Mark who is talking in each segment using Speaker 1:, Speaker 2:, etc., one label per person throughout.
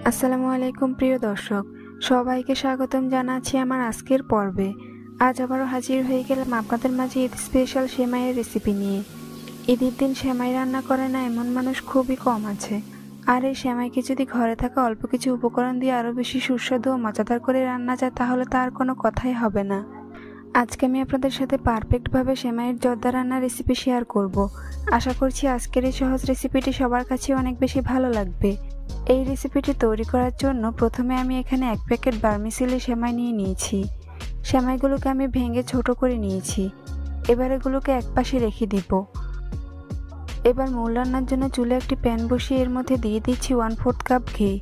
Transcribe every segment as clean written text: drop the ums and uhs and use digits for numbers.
Speaker 1: আসসালামু আলাইকুম প্রিয় দর্শক, সবাইকে স্বাগতম জানাচ্ছি আমার আজকের পর্বে। আজ আবারও হাজির হয়ে গেলাম আপনাদের মাঝে ঈদ স্পেশাল সেমাইয়ের রেসিপি নিয়ে। ঈদের দিন সেমাই রান্না করে না এমন মানুষ খুবই কম আছে। আর এই সেমাইকে যদি ঘরে থাকা অল্প কিছু উপকরণ দিয়ে আরও বেশি সুস্বাদু ও মজাদার করে রান্না যায় তাহলে তার কোনো কথাই হবে না। আজকে আমি আপনাদের সাথে পারফেক্টভাবে সেমাইয়ের জর্দা রান্নার রেসিপি শেয়ার করব। আশা করছি আজকের এই সহজ রেসিপিটি সবার কাছে অনেক বেশি ভালো লাগবে। এই রেসিপিটি তৈরি করার জন্য প্রথমে আমি এখানে 1 প্যাকেট ভার্মিসেলি সেমাই নিয়ে নিয়েছি। সেমাইগুলোকে আমি ভেঙে ছোট করে নিয়েছি। এবার এগুলোকে একপাশে রেখে দিব। এবার মূল রান্নার জন্য চুলে একটি প্যান বসিয়ে এর মধ্যে দিয়ে দিচ্ছি 1/4 কাপ ঘি।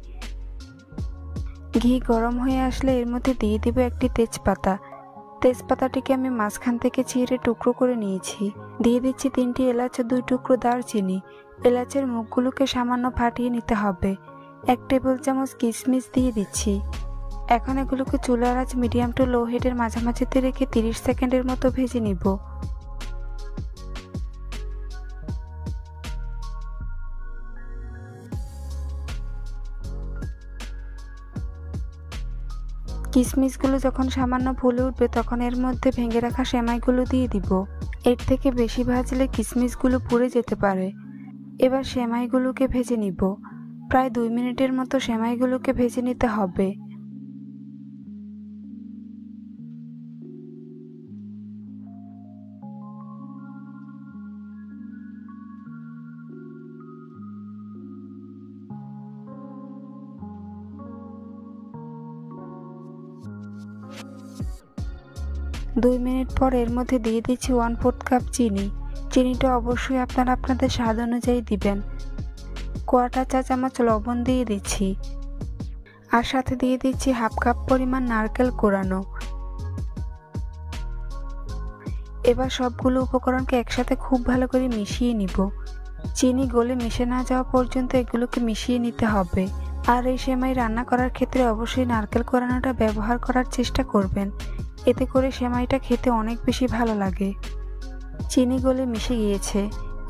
Speaker 1: ঘি গরম হয়ে আসলে এর মধ্যে দিয়ে দিব একটি তেজপাতা। তেজপাতাটিকে আমি মাঝখান থেকে ছিঁড়ে টুকরো করে নিয়েছি। দিয়ে দিচ্ছি 3টি এলাচ ও 2 টুকরো দারচিনি। এলাচের মুখগুলোকে সামান্য ফাটিয়ে নিতে হবে। 1 টেবিল চামচ কিশমিশ দিয়ে দিচ্ছি। এখন এগুলোকে চুলার আঁচ মিডিয়াম টু লো হিটের মাঝামাঝিতে রেখে 30 সেকেন্ডের মতো ভেজে নিব। কিশমিশগুলো যখন সামান্য ফুলে উঠবে তখন এর মধ্যে ভেঙে রাখা সেমাইগুলো দিয়ে দিব। এর থেকে বেশি ভাজলে কিশমিশগুলো পুড়ে যেতে পারে। এবার সেমাইগুলোকে ভেজে নিব। প্রায় 2 মিনিটের মতো সেমাইগুলোকে ভেজে নিতে হবে। দুই মিনিট পর এর মধ্যে দিয়ে দিচ্ছি 1/4 কাপ চিনি। চিনিটা অবশ্যই আপনারা আপনাদের স্বাদ অনুযায়ী দিবেন। 1/4 চা চামচ লবণ দিয়ে দিচ্ছি। আর সাথে দিয়ে দিচ্ছি 1/2 কাপ পরিমাণ নারকেল কোরানো। এবার সবগুলো উপকরণকে একসাথে খুব ভালো করে মিশিয়ে নিব। চিনি গলে মিশে না যাওয়া পর্যন্ত এগুলোকে মিশিয়ে নিতে হবে। আর এই সেমাই রান্না করার ক্ষেত্রে অবশ্যই নারকেল কোরানোটা ব্যবহার করার চেষ্টা করবেন। এতে করে সেমাইটা খেতে অনেক বেশি ভালো লাগে। চিনি গলে মিশে গিয়েছে।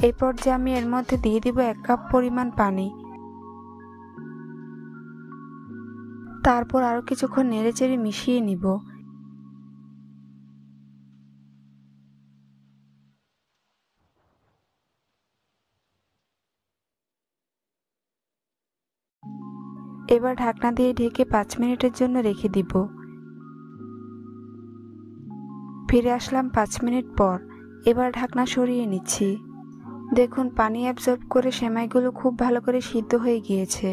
Speaker 1: এই পর্যায়ে আমি এর মধ্যে দিয়ে দিব 1 কাপ পরিমাণ পানি। তারপর আরও কিছুক্ষণ নেড়েচেড়ে মিশিয়ে নিব। এবার ঢাকনা দিয়ে ঢেকে 5 মিনিটের জন্য রেখে দিব। ফিরে আসলাম 5 মিনিট পর। এবার ঢাকনা সরিয়ে নিচ্ছি। দেখুন পানি অ্যাবজর্ব করে সেমাইগুলো খুব ভালো করে সিদ্ধ হয়ে গিয়েছে।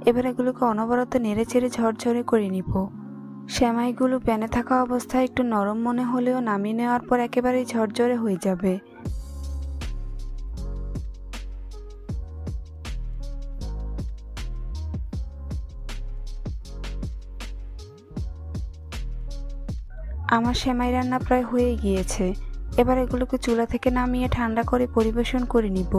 Speaker 1: এবার এগুলোকে অনবরত নেড়েচেড়ে ঝরঝরে করে নিব। সেমাইগুলো প্যানে থাকা অবস্থায় একটু নরম মনে হলেও নামিয়ে নেওয়ার পর একেবারেই ঝরঝরে হয়ে যাবে। আমার সেমাই রান্না প্রায় হয়ে গিয়েছে। এবার এগুলোকে চুলা থেকে নামিয়ে ঠান্ডা করে পরিবেশন করে নিব।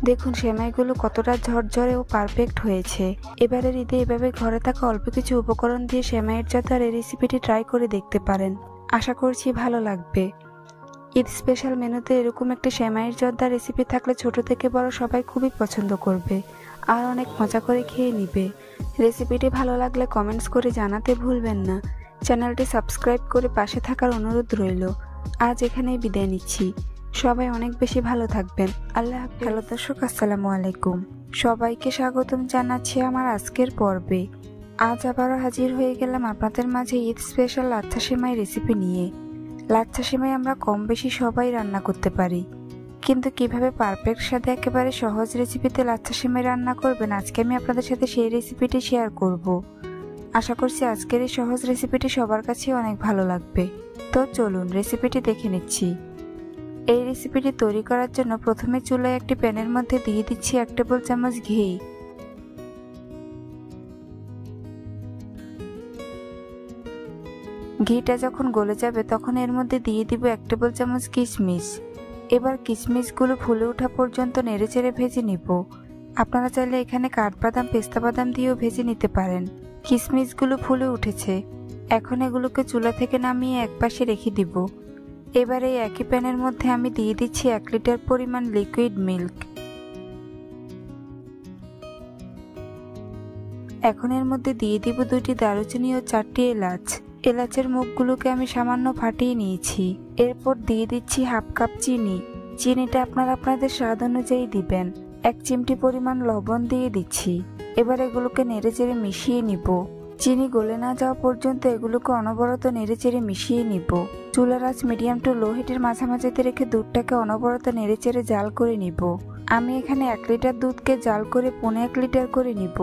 Speaker 1: দেখুন সেমাইগুলো কতটা ঝরঝরে ও পারফেক্ট হয়েছে। এবারের ঈদে এভাবে ঘরে থাকা অল্প কিছু উপকরণ দিয়ে সেমাইয়ের জর্দার এই রেসিপিটি ট্রাই করে দেখতে পারেন। আশা করছি ভালো লাগবে। ঈদ স্পেশাল মেনুতে এরকম একটি সেমাইয়ের জর্দার রেসিপি থাকলে ছোট থেকে বড় সবাই খুবই পছন্দ করবে আর অনেক মজা করে খেয়ে নিবে। রেসিপিটি ভালো লাগলে কমেন্টস করে জানাতে ভুলবেন না। চ্যানেলটি সাবস্ক্রাইব করে পাশে থাকার অনুরোধ রইল। আজ এখানেই বিদায় নিচ্ছি। সবাই অনেক বেশি ভালো থাকবেন। আল্লাহ হাফেজ। হ্যালো দর্শক, আসসালামু আলাইকুম। সবাইকে স্বাগতম জানাচ্ছি আমার আজকের পর্বে। আজ আবারও হাজির হয়ে গেলাম আপনাদের মাঝে ঈদ স্পেশাল লাচ্ছা সেমাই রেসিপি নিয়ে। লাচ্ছা সেমাই আমরা কম বেশি সবাই রান্না করতে পারি, কিন্তু কিভাবে পারফেক্ট স্বাদে একেবারে সহজ রেসিপিতে লাচ্ছা সেমাই রান্না করবেন আজকে আমি আপনাদের সাথে সেই রেসিপিটি শেয়ার করব। আশা করছি আজকের এই সহজ রেসিপিটি সবার কাছে অনেক ভালো লাগবে। তো চলুন রেসিপিটি দেখে নিচ্ছি। এই রেসিপিটি তৈরি করার জন্য প্রথমে চুলায় একটি প্যানের মধ্যে দিয়ে দিচ্ছি 1 টেবিল চামচ ঘি। ঘিটা যখন গলে যাবে তখন এর মধ্যে দিয়ে দিব 1 টেবিল চামচ কিশমিশ। এবার কিশমিশগুলো ফুলে ওঠা পর্যন্ত নেড়েচেড়ে ভেজে নিব। আপনারা চাইলে এখানে কাঠবাদাম পেস্তা বাদাম দিয়েও ভেজে নিতে পারেন। কিশমিশগুলো ফুলে উঠেছে। এখন এগুলোকে চুলা থেকে নামিয়ে একপাশে রেখে দিব। এবার এই একই প্যানের মধ্যে আমি দিয়ে দিচ্ছি 1 লিটার পরিমাণ লিকুইড মিল্ক। এখন এর মধ্যে দিয়ে দিব 2টি দারুচিনি ও 4টি এলাচ। এলাচের মুখগুলোকে আমি সামান্য ফাটিয়ে নিয়েছি। এরপর দিয়ে দিচ্ছি হাফ কাপ চিনি। চিনিটা আপনারা আপনাদের স্বাদ অনুযায়ী দিবেন। 1 চিমটি পরিমাণ লবণ দিয়ে দিচ্ছি। এবার এগুলোকে নেড়েচেড়ে মিশিয়ে নিব। চিনি গলে না যাওয়া পর্যন্ত এগুলোকে অনবরত নেড়েচেড়ে মিশিয়ে নিব। চুলার আঁচ মিডিয়াম টু লো হিটের মাঝামাঝিতে রেখে দুধটাকে অনবরত নেড়েচেড়ে জাল করে নিব। আমি এখানে 1 লিটার দুধকে জাল করে 1.5 লিটার করে নিব।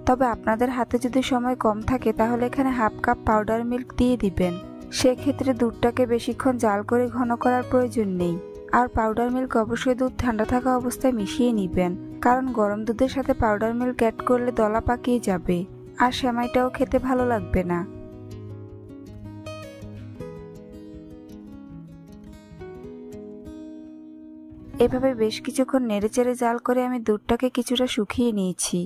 Speaker 1: তবে আপনাদের হাতে যদি সময় কম থাকে তাহলে এখানে হাফ কাপ পাউডার মিল্ক দিয়ে দিবেন। সেক্ষেত্রে দুধটাকে বেশিক্ষণ জাল করে ঘন করার প্রয়োজন নেই। আর পাউডার মিল্ক অবশ্যই দুধ ঠান্ডা থাকা অবস্থায় মিশিয়ে নিবেন, কারণ গরম দুধের সাথে পাউডার মিল্ক অ্যাড করলে দলা পাকিয়ে যাবে আর সেমাইটাও খেতে ভালো লাগবে না। এভাবে বেশ কিছুক্ষণ নেড়েচেড়ে জাল করে আমি দুধটাকে কিছুটা শুকিয়ে নিয়েছি।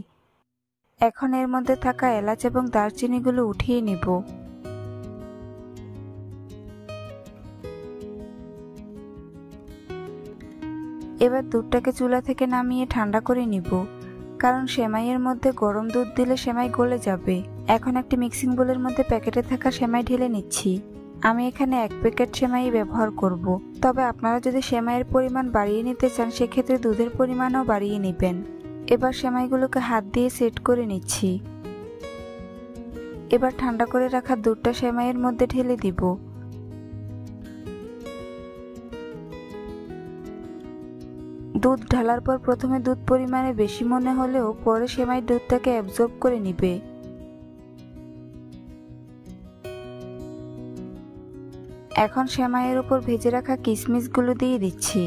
Speaker 1: এখন এর মধ্যে থাকা এলাচ এবং দারচিনিগুলো উঠিয়ে নিব। এবার দুধটাকে চুলা থেকে নামিয়ে ঠান্ডা করে নিব, কারণ সেমাইয়ের মধ্যে গরম দুধ দিলে সেমাই গলে যাবে। এখন একটি মিক্সিং বোলের মধ্যে প্যাকেটে থাকা সেমাই ঢেলে নিচ্ছি। আমি এখানে 1 প্যাকেট সেমাই ব্যবহার করব। তবে আপনারা যদি সেমাইয়ের পরিমাণ বাড়িয়ে নিতে চান সেক্ষেত্রে দুধের পরিমাণও বাড়িয়ে নেবেন। এবার সেমাইগুলোকে হাত দিয়ে সেট করে নিচ্ছি। এবার ঠান্ডা করে রাখা দুধটা সেমাইয়ের মধ্যে ঢেলে দিব। দুধ ঢালার পর প্রথমে দুধ পরিমাণে বেশি মনে হলেও পরে সেমাই দুধটাকে অ্যাবজর্ব করে নিবে। এখন সেমাইয়ের উপর ভেজে রাখা কিশমিশগুলো দিয়ে দিচ্ছি।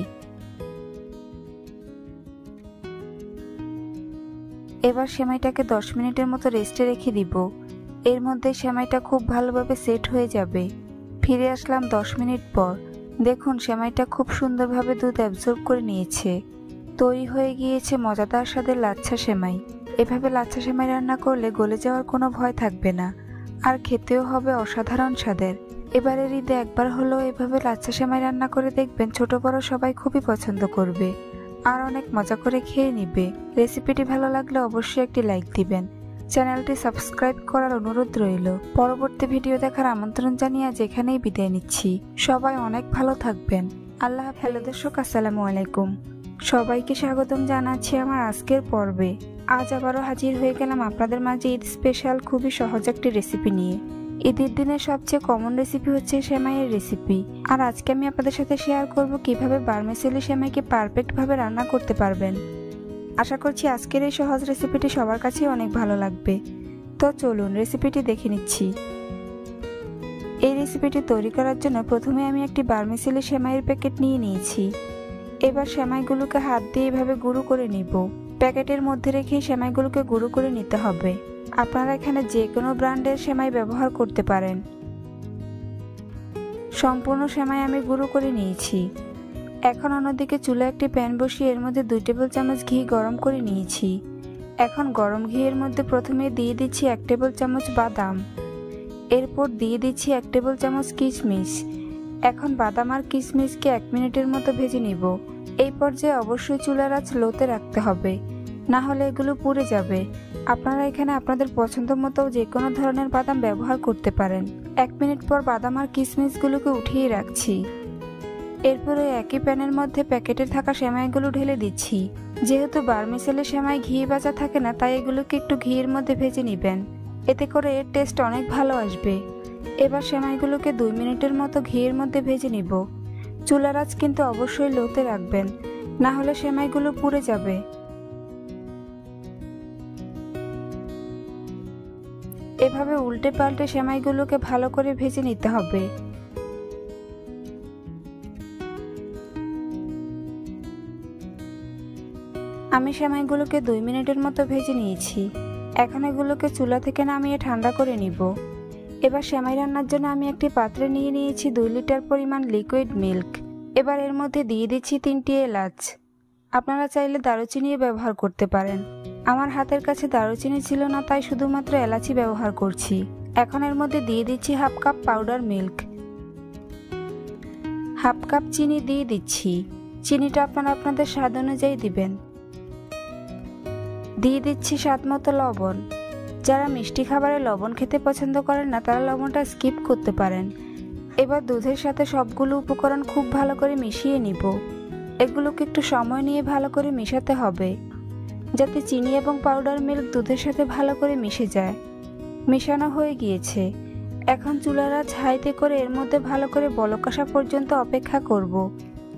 Speaker 1: এবার সেমাইটাকে 10 মিনিটের মতো রেস্টে রেখে দিব। এর মধ্যে সেমাইটা খুব ভালোভাবে সেট হয়ে যাবে। ফিরে আসলাম 10 মিনিট পর। দেখুন সেমাইটা খুব সুন্দরভাবে দুধ অ্যাবজর্ব করে নিয়েছে। তৈরি হয়ে গিয়েছে মজাদার স্বাদের লাচ্ছা সেমাই। এভাবে লাচ্ছা সেমাই রান্না করলে গলে যাওয়ার কোনো ভয় থাকবে না, আর খেতেও হবে অসাধারণ স্বাদের। এবারের ঈদে একবার হলেও এভাবে লাচ্ছা সেমাই রান্না করে দেখবেন, ছোট বড় সবাই খুবই পছন্দ করবে আর অনেক মজা করে খেয়ে নিবে। রেসিপিটি ভালো লাগলে অবশ্যই একটি লাইক দিবেন। চ্যানেলটি সাবস্ক্রাইব করার অনুরোধ রইল। পরবর্তী ভিডিও দেখার আমন্ত্রণ জানিয়ে যেখানেই বিদায় নিচ্ছি। সবাই অনেক ভালো থাকবেন। আল্লাহ হাফেজ। হ্যালো দর্শক, আসসালামু আলাইকুম। সবাইকে স্বাগতম জানাচ্ছি আমার আজকের পর্বে। আজ আবারও হাজির হয়ে গেলাম আপনাদের মাঝে ঈদ স্পেশাল খুবই সহজ একটি রেসিপি নিয়ে। ঈদের দিনের সবচেয়ে কমন রেসিপি হচ্ছে সেমাইয়ের রেসিপি। আর আজকে আমি আপনাদের সাথে শেয়ার করব কিভাবে বারমেসেলি সেমাইকে পারফেক্টভাবে রান্না করতে পারবেন। আশা করছি আজকের এই সহজ রেসিপিটি সবার কাছেই অনেক ভালো লাগবে। তো চলুন রেসিপিটি দেখে নিচ্ছি। এই রেসিপিটি তৈরি করার জন্য প্রথমে আমি একটি বারমেসেলি সেমাইয়ের প্যাকেট নিয়ে নিয়েছি। এবার সেমাইগুলোকে হাত দিয়ে এভাবে গুঁড়ো করে নিব। প্যাকেটের মধ্যে রেখে সেমাইগুলোকে গুঁড়ো করে নিতে হবে। আপনারা এখানে যে কোনো ব্র্যান্ডের সেমাই ব্যবহার করতে পারেন। সম্পূর্ণ সেমাই আমি গুঁড়ো করে নিয়েছি। এখন অন্যদিকে চুলায় একটি প্যান বসিয়ে এর মধ্যে 2 টেবিল চামচ ঘি গরম করে নিয়েছি। এখন গরম ঘিয়ের মধ্যে প্রথমে দিয়ে দিচ্ছি 1 টেবিল চামচ বাদাম। এরপর দিয়ে দিচ্ছি 1 টেবিল চামচ কিশমিশ। এখন বাদাম আর কিশমিশকে 1 মিনিটের মতো ভেজে নিব। এই পর্যায়ে অবশ্যই চুলার আঁচ লোতে রাখতে হবে, না হলে এগুলো পুড়ে যাবে। আপনারা এখানে আপনাদের পছন্দ মতো যে কোনো ধরনের বাদাম ব্যবহার করতে পারেন। 1 মিনিট পর বাদাম আর কিশমিশগুলোকে উঠিয়ে রাখছি। এরপরে একই প্যানের মধ্যে প্যাকেটে থাকা সেমাইগুলো ঢেলে দিচ্ছি। যেহেতু বারমেসেলে সেমাই ঘি ভাজা থাকে না, তাই এগুলোকে একটু ঘিয়ের মধ্যে ভেজে নেবেন। এতে করে এর টেস্ট অনেক ভালো আসবে। এবার সেমাইগুলোকে 2 মিনিটের মতো ঘিয়ের মধ্যে ভেজে নিব। চুলার আঁচ কিন্তু অবশ্যই লোতে রাখবেন, না হলে সেমাইগুলো পুড়ে যাবে। এভাবে উল্টে পাল্টে সেমাইগুলোকে ভালো করে ভেজে নিতে হবে। আমি সেমাইগুলোকে 2 মিনিটের মতো ভেজে নিয়েছি। এখন এগুলোকে চুলা থেকে নামিয়ে ঠান্ডা করে নিব। এবার সেমাই রান্নার জন্য আমি একটি পাত্রে নিয়ে নিয়েছি 2 লিটার পরিমাণ লিকুইড মিল্ক। এবার এর মধ্যে দিয়ে দিচ্ছি 3টি এলাচ। আপনারা চাইলে দারুচিনিও ব্যবহার করতে পারেন। আমার হাতের কাছে দারুচিনি ছিল না, তাই শুধুমাত্র এলাচি ব্যবহার করছি। এখন এর মধ্যে দিয়ে দিচ্ছি half cup powder milk. Half cup চিনি দিয়ে দিচ্ছি। চিনিটা আপনারা আপনাদের স্বাদ অনুযায়ী দিবেন। দিয়ে দিচ্ছি স্বাদ মতো লবণ। যারা মিষ্টি খাবারে লবণ খেতে পছন্দ করেন না তারা লবণটা স্কিপ করতে পারেন। এবার দুধের সাথে সবগুলো উপকরণ খুব ভালো করে মিশিয়ে নিব। এগুলোকে একটু সময় নিয়ে ভালো করে মিশাতে হবে, যাতে চিনি এবং পাউডার মিল্ক দুধের সাথে ভালো করে মিশে যায়। মেশানো হয়ে গিয়েছে। এখন চুলার আঁচ হাইতে করে এর মধ্যে ভালো করে বলক আসা পর্যন্ত অপেক্ষা করব।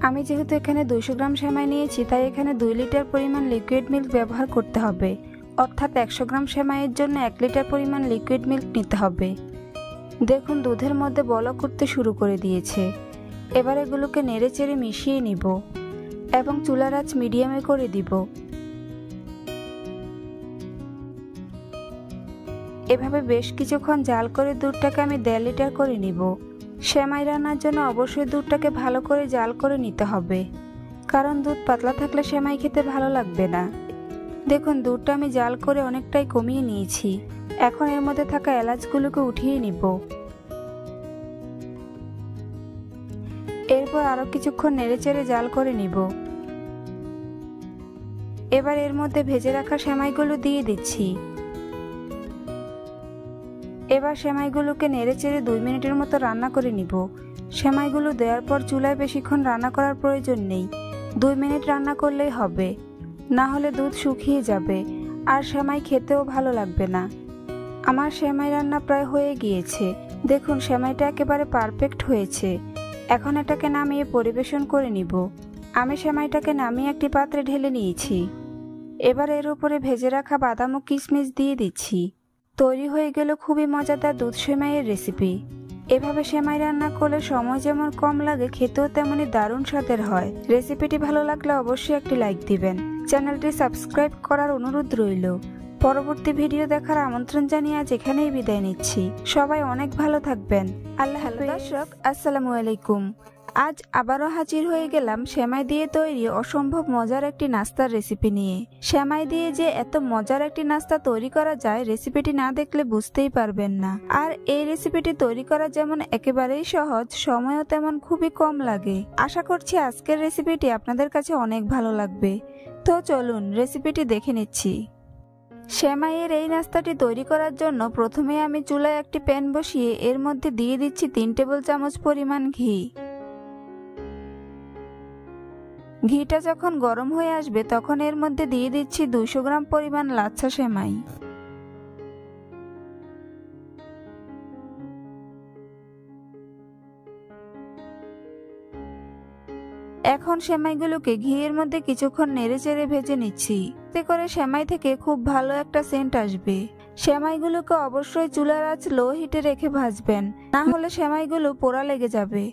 Speaker 1: আমি যেহেতু এখানে 200 গ্রাম সেমাই নিয়েছি, তাই এখানে 2 লিটার পরিমাণ লিকুইড মিল্ক ব্যবহার করতে হবে, অর্থাৎ 100 গ্রাম সেমাইয়ের জন্য 1 লিটার পরিমাণ লিকুইড মিল্ক নিতে হবে। দেখুন দুধের মধ্যে বলক উঠতে শুরু করে দিয়েছে। এবার এগুলোকে নেড়েচেড়ে মিশিয়ে নিব এবং চুলার আঁচ মিডিয়ামে করে দিব। এভাবে বেশ কিছুক্ষণ জাল করে দুধটাকে আমি 1.5 লিটার করে নিব। সেমাই রান্নার জন্য অবশ্যই দুধটাকে ভালো করে জাল করে নিতে হবে, কারণ দুধ পাতলা থাকলে সেমাই খেতে ভালো লাগবে না। দেখুন দুধটা আমি জাল করে অনেকটাই কমিয়ে নিয়েছি। এখন এর মধ্যে থাকা এলাচগুলোকে উঠিয়ে নিব। এরপর আরো কিছুক্ষণ নেড়েচেড়ে জাল করে নিব। এবার এর মধ্যে ভেজে রাখা সেমাইগুলো দিয়ে দিচ্ছি। এবার সেমাইগুলোকে নেড়েচেড়ে 2 মিনিটের মতো রান্না করে নিব। সেমাইগুলো দেওয়ার পর চুলায় বেশিক্ষণ রান্না করার প্রয়োজন নেই, 2 মিনিট রান্না করলেই হবে, না হলে দুধ শুকিয়ে যাবে আর সেমাই খেতেও ভালো লাগবে না। আমার সেমাই রান্না প্রায় হয়ে গিয়েছে। দেখুন সেমাইটা একেবারে পারফেক্ট হয়েছে। এখন এটাকে নামিয়ে পরিবেশন করে নিব। আমি সেমাইটাকে নামিয়ে একটি পাত্রে ঢেলে নিয়েছি। এবার এর উপরে ভেজে রাখা বাদাম ও কিশমিশ দিয়ে দিচ্ছি। তৈরি হয়ে গেল খুবই মজাদার দুধ সেমাইয়ের রেসিপি। এভাবে সেমাই রান্না করলে সময় যেমন কম লাগে, খেতেও তেমনি দারুণ স্বাদের হয়। রেসিপিটি ভালো লাগলে অবশ্যই একটি লাইক দিবেন। চ্যানেলটি সাবস্ক্রাইব করার অনুরোধ রইল। পরবর্তী ভিডিও দেখার আমন্ত্রণ জানিয়ে আজ এখানেই বিদায় নিচ্ছি। সবাই অনেক ভালো থাকবেন। আল্লাহ হাফেজ। দর্শক আসসালামু আলাইকুম। আজ আবারও হাজির হয়ে গেলাম সেমাই দিয়ে তৈরি অসম্ভব মজার একটি নাস্তার রেসিপি নিয়ে। সেমাই দিয়ে যে এত মজার একটি নাস্তা তৈরি করা যায়, রেসিপিটি না দেখলে বুঝতেই পারবেন না। আর এই রেসিপিটি তৈরি করা যেমন একেবারেই সহজ, সময়ও তেমন খুবই কম লাগে। আশা করছি আজকের রেসিপিটি আপনাদের কাছে অনেক ভালো লাগবে। তো চলুন রেসিপিটি দেখে নিচ্ছি। সেমাইয়ের এই নাস্তাটি তৈরি করার জন্য প্রথমে আমি চুলায় একটি প্যান বসিয়ে এর মধ্যে দিয়ে দিচ্ছি 3 টেবিল চামচ পরিমাণ ঘি। ঘিটা যখন গরম হয়ে আসবে তখন এর মধ্যে দিয়ে দিচ্ছি 200 গ্রাম পরিমাণ লাচ্ছা সেমাই। এখন সেমাইগুলোকে ঘিয়ের মধ্যে কিছুক্ষণ নেড়েচেড়ে ভেজে নিচ্ছি, এতে করে সেমাই থেকে খুব ভালো একটা সেন্ট আসবে। সেমাইগুলোকে অবশ্যই চুলার আঁচ লো হিটে রেখে ভাজবেন, না হলে সেমাইগুলো পোড়া লেগে যাবে।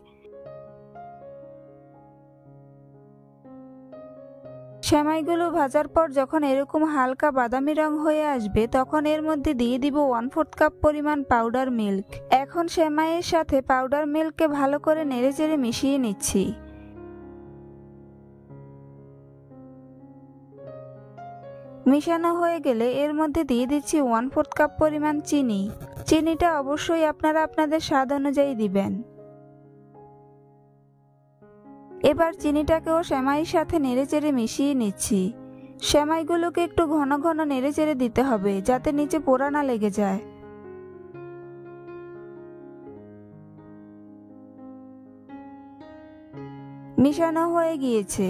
Speaker 1: সেমাইগুলো ভাজার পর যখন এরকম হালকা বাদামি রং হয়ে আসবে তখন এর মধ্যে দিয়ে দিব 1/4 কাপ পরিমাণ পাউডার মিল্ক। এখন সেমাইয়ের সাথে পাউডার মিল্ককে ভালো করে নেড়েচেড়ে মিশিয়ে নিচ্ছি। মিশানো হয়ে গেলে এর মধ্যে দিয়ে দিচ্ছি 1/4 কাপ পরিমাণ চিনি। চিনিটা অবশ্যই আপনারা আপনাদের স্বাদ অনুযায়ী দিবেন। এবার চিনিটাকেও সেমাইয়ের সাথে নেড়েচেড়ে মিশিয়ে নিচ্ছি। সেমাইগুলোকে একটু ঘন ঘন নেড়েচেড়ে দিতে হবে, যাতে নিচে পোড়া না লেগে যায়। মিশানো হয়ে গিয়েছে।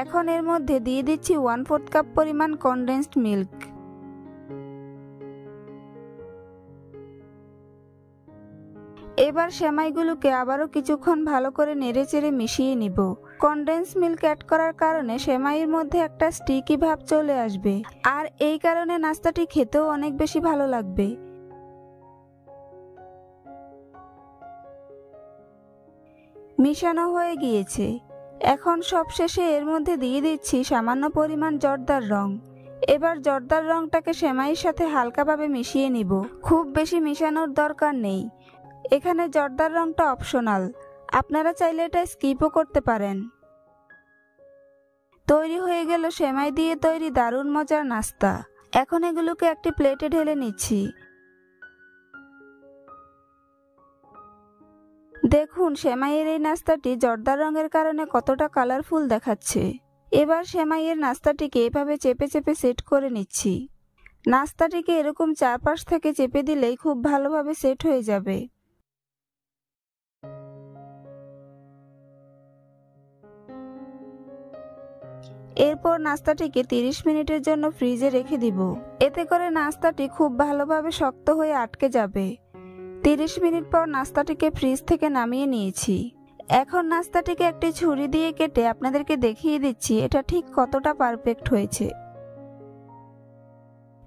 Speaker 1: এখন এর মধ্যে দিয়ে দিচ্ছি 1/4 কাপ পরিমাণ কনডেন্সড মিল্ক। এবার সেমাইগুলোকে আবারও কিছুক্ষণ ভালো করে নেড়েচেড়ে মিশিয়ে নিব। কনডেন্স মিল্ক অ্যাড করার কারণে সেমাইয়ের মধ্যে একটা স্টিকি ভাব চলে আসবে, আর এই কারণে নাস্তাটি খেতেও অনেক বেশি ভালো লাগবে। মিশানো হয়ে গিয়েছে। এখন সবশেষে এর মধ্যে দিয়ে দিচ্ছি সামান্য পরিমাণ জর্দার রং। এবার জর্দার রংটাকে সেমাইয়ের সাথে হালকাভাবে মিশিয়ে নিব। খুব বেশি মিশানোর দরকার নেই। এখানে জর্দার রংটা অপশনাল, আপনারা চাইলে এটা স্কিপও করতে পারেন। তৈরি হয়ে গেল সেমাই দিয়ে তৈরি দারুণ মজার নাস্তা। এখন এগুলোকে একটি প্লেটে ঢেলে নিচ্ছি। দেখুন সেমাইয়ের এই নাস্তাটি জর্দার রঙের কারণে কতটা কালারফুল দেখাচ্ছে। এবার সেমাইয়ের নাস্তাটিকে এভাবে চেপে চেপে সেট করে নিচ্ছি। নাস্তাটিকে এরকম চারপাশ থেকে চেপে দিলেই খুব ভালোভাবে সেট হয়ে যাবে। এরপর নাস্তাটিকে 30 মিনিটের জন্য ফ্রিজে রেখে দিব। এতে করে নাস্তাটি খুব ভালোভাবে শক্ত হয়ে আটকে যাবে। 30 মিনিট পর নাস্তাটিকে ফ্রিজ থেকে নামিয়ে নিয়েছি। এখন নাস্তাটিকে একটি ছুরি দিয়ে কেটে আপনাদেরকে দেখিয়ে দিচ্ছি এটা ঠিক কতটা পারফেক্ট হয়েছে।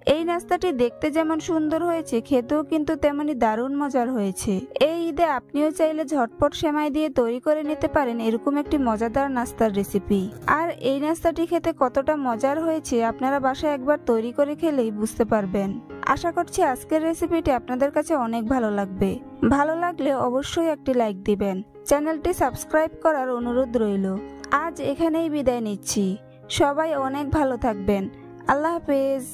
Speaker 1: এই নাস্তাটি দেখতে যেমন সুন্দর হয়েছে, খেতেও কিন্তু তেমনি দারুণ মজার হয়েছে। এই ঈদে আপনিও চাইলে ঝটপট সেমাই দিয়ে তৈরি করে নিতে পারেন এরকম একটি মজাদার নাস্তার রেসিপি। আর এই নাস্তাটি খেতে কতটা মজার হয়েছে আপনারা বাসায় একবার তৈরি করে খেলেই বুঝতে পারবেন। আশা করছি আজকের রেসিপিটি আপনাদের কাছে অনেক ভালো লাগবে। ভালো লাগলে অবশ্যই একটি লাইক দিবেন। চ্যানেলটি সাবস্ক্রাইব করার অনুরোধ রইল। আজ এখানেই বিদায় নিচ্ছি। সবাই অনেক ভালো থাকবেন। আল্লাহ হাফেজ।